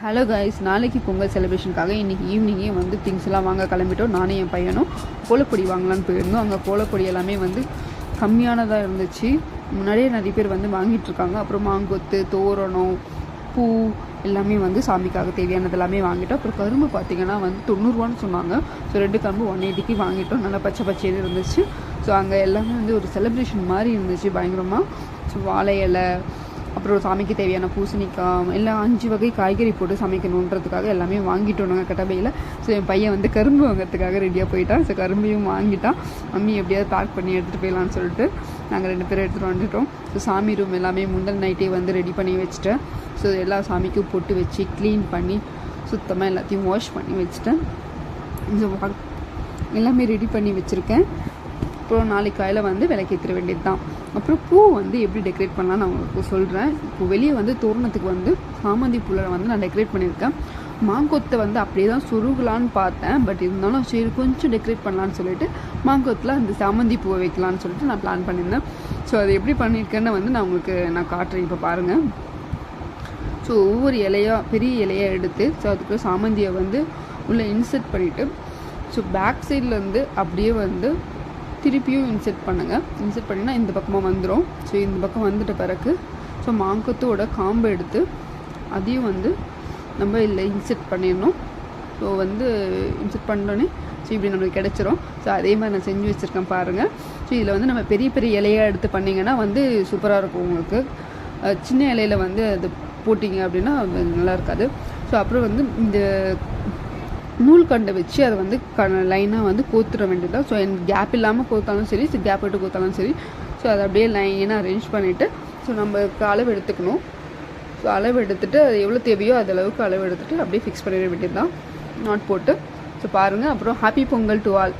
Hello guys, நாளைக்கு பொங்கல் செலிப்ரேஷனுக்காக இன்றைக்கி ஈவினிங்கே வந்து திங்ஸ் எல்லாம் வாங்க கிளம்பிட்டோம். நானும் என் பையனும் கோலப்பொடி வாங்கலான்னு போயிருந்தோம். அங்கே கோலப்பொடி எல்லாமே வந்து கம்மியானதாக இருந்துச்சு. முன்னாடியே நிறைய பேர் வந்து வாங்கிட்டுருக்காங்க. அப்புறம் மாங்கொத்து, தோரணம், பூ எல்லாமே வந்து சாமிக்காக தேவையானது எல்லாமே வாங்கிட்டோம். அப்புறம் கரும்பு பார்த்திங்கன்னா வந்து 90 ரூபான்னு சொன்னாங்க. ஸோ 2 கரும்பு 180க்கு வாங்கிட்டோம். நல்லா பச்சை பச்சைன்னு இருந்துச்சு. ஸோ அங்கே எல்லாமே வந்து ஒரு செலிப்ரேஷன் மாதிரி இருந்துச்சு பயங்கரமாக. ஸோ வாழை இலை, அப்புறம் சாமிக்கு தேவையான பூசணிக்காய் எல்லாம் 5 வகை காய்கறி போட்டு சமைக்கணுன்றதுக்காக எல்லாமே வாங்கிட்டோம் நாங்கள் கட்டபையில். ஸோ என் பையன் வந்து கரும்பு வாங்கிறதுக்காக ரெடியாக போயிட்டான். ஸோ கரும்பையும் வாங்கிட்டான். மம்மி எப்படியாவது பேக் பண்ணி எடுத்துகிட்டு போயிடலான்னு சொல்லிட்டு நாங்கள் 2 பேரும் எடுத்துகிட்டு வந்துட்டோம். ஸோ சாமி ரூம் எல்லாமே முந்தல் நைட்டே வந்து ரெடி பண்ணி வச்சுட்டேன். ஸோ எல்லா சாமிக்கும் பொட்டு வச்சு க்ளீன் பண்ணி சுத்தமாக எல்லாத்தையும் வாஷ் பண்ணி வச்சுட்டேன். ஸோ எல்லாமே ரெடி பண்ணி வச்சுருக்கேன். அப்புறம் நாளைக்கு காலையில் வந்து விளக்கேற்ற வேண்டியது தான். அப்புறம் பூ வந்து எப்படி டெக்கரேட் பண்ணலான்னு நான் உங்களுக்கு சொல்கிறேன். இப்போ வெளியே வந்து தோரணத்துக்கு வந்து சாமந்தி பூவில் வந்து நான் டெக்கரேட் பண்ணியிருக்கேன். மாங்கொத்தை வந்து அப்படியே தான் சொருகலான்னு பார்த்தேன். பட் இருந்தாலும் சரி கொஞ்சம் டெக்கரேட் பண்ணலான்னு சொல்லிட்டு மாங்கொத்தில் அந்த சாமந்தி பூவை வைக்கலான்னு சொல்லிட்டு நான் பிளான் பண்ணியிருந்தேன். ஸோ அது எப்படி பண்ணியிருக்கேன்னு வந்து நான் உங்களுக்கு காட்டுறேன். இப்போ பாருங்கள். ஸோ ஒவ்வொரு இலையாக பெரிய இலையாக எடுத்து ஸோ அதுக்குள்ளே சாமந்தியை வந்து உள்ளே இன்சர்ட் பண்ணிவிட்டு ஸோ பேக் சைட்லேருந்து அப்படியே வந்து திருப்பியும் இன்செர்ட் பண்ணுங்கள். இன்செர்ட் பண்ணினா இந்த பக்கமாக வந்துடும். ஸோ இந்த பக்கம் வந்துட்ட பிறகு ஸோ மாங்கொத்தோட காம்பை எடுத்து அதையும் வந்து நம்ம இதில் இன்செர்ட் பண்ணிடணும். ஸோ வந்து இன்செர்ட் பண்ணோன்னே ஸோ இப்படி நம்மளுக்கு கிடச்சிரும். ஸோ அதே மாதிரி நான் செஞ்சு வச்சுருக்கேன் பாருங்கள். ஸோ இதில் வந்து நம்ம பெரிய பெரிய இலையாக எடுத்து பண்ணிங்கன்னா வந்து சூப்பராக இருக்கும் உங்களுக்கு. சின்ன இலையில் வந்து அது போட்டிங்க அப்படின்னா நல்லா இருக்காது. ஸோ அப்புறம் வந்து இந்த நூல்கண்டை வச்சு அதை வந்து லைனாக வந்து கோத்துட வேண்டியதான். ஸோ எனக்கு கேப் இல்லாமல் கோத்தாலும் சரி, கேப் விட்டு கோத்தாலும் சரி. ஸோ அதை அப்படியே லைனாக அரேஞ்ச் பண்ணிவிட்டு ஸோ நம்ம அளவு எடுத்துக்கணும். ஸோ அளவு எடுத்துகிட்டு அது எவ்வளோ தேவையோ அது அளவுக்கு அளவு எடுத்துகிட்டு அப்படியே ஃபிக்ஸ் பண்ணிட வேண்டியது தான் நாட் போட்டு. ஸோ பாருங்கள். அப்புறம் ஹாப்பி பொங்கல் டு ஆல்.